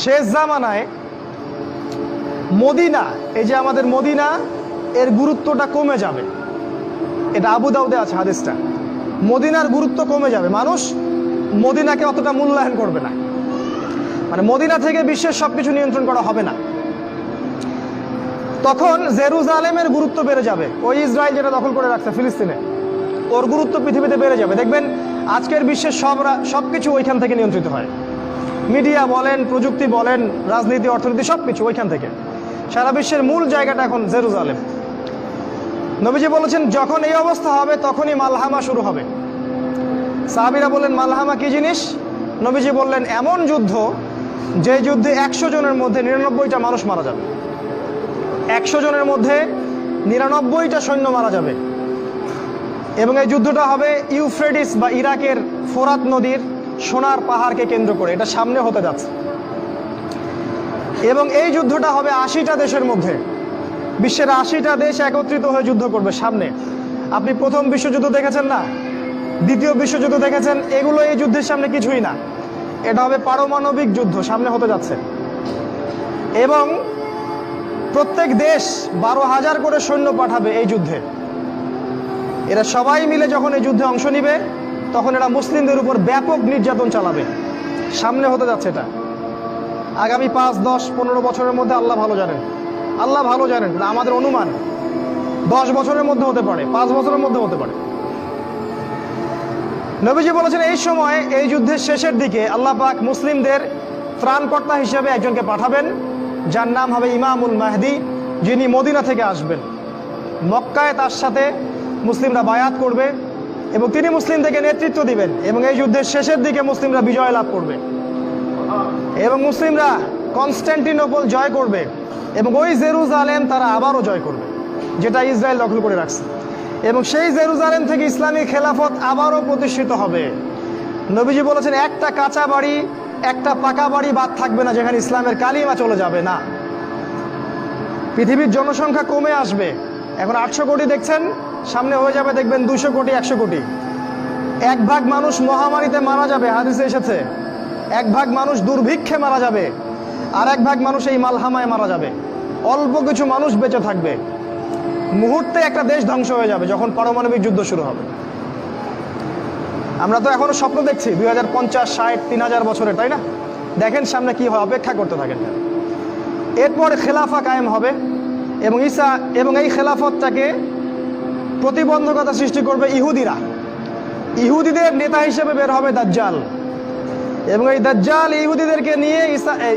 শেষ জামানায় মদিনা, এই যে আমাদের মদিনা, এর গুরুত্বটা কমে যাবে। এটা আবু দাউদে আছে হাদিসটা। মদিনার গুরুত্ব কমে যাবে, মানুষ মদিনাকে অতটা মূল্যায়ন করবে না। মানে মদিনা থেকে বিশ্বের সবকিছু নিয়ন্ত্রণ করা হবে না। তখন জেরুজালেমের গুরুত্ব বেড়ে যাবে। ওই ইসরায়েল যেটা দখল করে রাখছে ফিলিস্তিনে, ওর গুরুত্ব পৃথিবীতে বেড়ে যাবে। দেখবেন আজকের বিশ্বের সবকিছু ওইখান থেকে নিয়ন্ত্রিত হয়। মিডিয়া বলেন, প্রযুক্তি বলেন, রাজনীতি, অর্থনীতি, সবকিছু ওইখান থেকে। সারা বিশ্বের মূল জায়গাটা এখন জেরুজালেম। নবীজি বলেছেন যখন এই অবস্থা হবে তখনই মালহামা শুরু হবে। সাহাবীরা বললেন মালহামা কি জিনিস? নবীজি বললেন এমন যুদ্ধ যে যুদ্ধে 100 জনের মধ্যে 99টা মানুষ মারা যাবে। 100 জনের মধ্যে 99টা সৈন্য মারা যাবে। এবং এই যুদ্ধটা হবে ইউফ্রেটিস বা ইরাকের ফোরাত নদীর সোনার পাহাড়কে কেন্দ্র করে। এটা সামনে হতে যাচ্ছে। এবং এই যুদ্ধটা হবে 80টা দেশের মধ্যে। বিশ্বের 80টা দেশ একত্রিত হয়ে যুদ্ধ করবে সামনে। আপনি প্রথম বিশ্বযুদ্ধ দেখেছেন না, দ্বিতীয় বিশ্বযুদ্ধ দেখেছেন, এগুলো এই যুদ্ধের সামনে কিছুই না। এটা হবে পারমাণবিক যুদ্ধ, সামনে হতে যাচ্ছে। এবং প্রত্যেক দেশ 12,000 করে সৈন্য পাঠাবে এই যুদ্ধে। এরা সবাই মিলে যখন এই যুদ্ধে অংশ নিবে তখন এরা মুসলিমদের উপর ব্যাপক নির্যাতন চালাবে। সামনে হতে যাচ্ছে এটা। আগামী 5, 10, 15 বছরের মধ্যে আল্লাহ ভালো জানেন। আল্লাহ ভালো জানেন, আমাদের অনুমান 10 বছরের মধ্যে হতে পারে, 5 বছরের মধ্যে হতে পারে। নবীজি বলেছেন এই সময়, এই যুদ্ধের শেষের দিকে আল্লাহ পাক মুসলিমদের ত্রাণকর্তা হিসেবে একজনকে পাঠাবেন, যার নাম হবে ইমামুল মাহদি, যিনি মদিনা থেকে আসবেন। মক্কায় তার সাথে মুসলিমরা বায়াত করবে এবং তিনি মুসলিমদেরকে নেতৃত্ব দিবেন। এবং এই যুদ্ধের শেষের দিকে মুসলিমরা বিজয় লাভ করবে এবং মুসলিমরা কনস্ট্যান্টিনোপল জয় করবে এবং ওই জেরুজালেম তারা আবারও জয় করবে, যেটা ইসরায়েল দখল করে রাখছে। এবং সেই জেরুজালেম থেকে ইসলামী খেলাফত আবারও প্রতিষ্ঠিত হবে। নবীজি বলেছেন একটা কাঁচা বাড়ি, একটা পাকা বাড়ি বাদ থাকবে না যেখানে ইসলামের কালিমা চলে যাবে না। পৃথিবীর জনসংখ্যা কমে আসবে। এখন 800 কোটি দেখছেন, সামনে হয়ে যাবে দেখবেন 200 কোটি, 100 কোটি। 1 ভাগ মানুষ মহামারীতে মারা যাবে, হাদিসে এসেছে। 1 ভাগ মানুষ দুর্ভিক্ষে মারা যাবে, আর 1 ভাগ মানুষ এই মালহামায় মারা যাবে। অল্প কিছু মানুষ বেঁচে থাকবে। মুহূর্তে একটা দেশ ধ্বংস হয়ে যাবে যখন পারমাণবিক যুদ্ধ শুরু হবে। আমরা তো এখনো স্বপ্ন দেখছি 2050, 60, 3000 বছরে, তাই না? দেখেন সামনে কি হয়, অপেক্ষা করতে থাকেন। এরপর খেলাফা কায়েম হবে এবং এই খেলাফতটাকে প্রতিবন্ধকতা সৃষ্টি করবে ইহুদিরা। ইহুদিদের নেতা হিসেবে বের হবে দাজ্জাল এবং এই দাজ্জাল ইহুদিদেরকে নিয়ে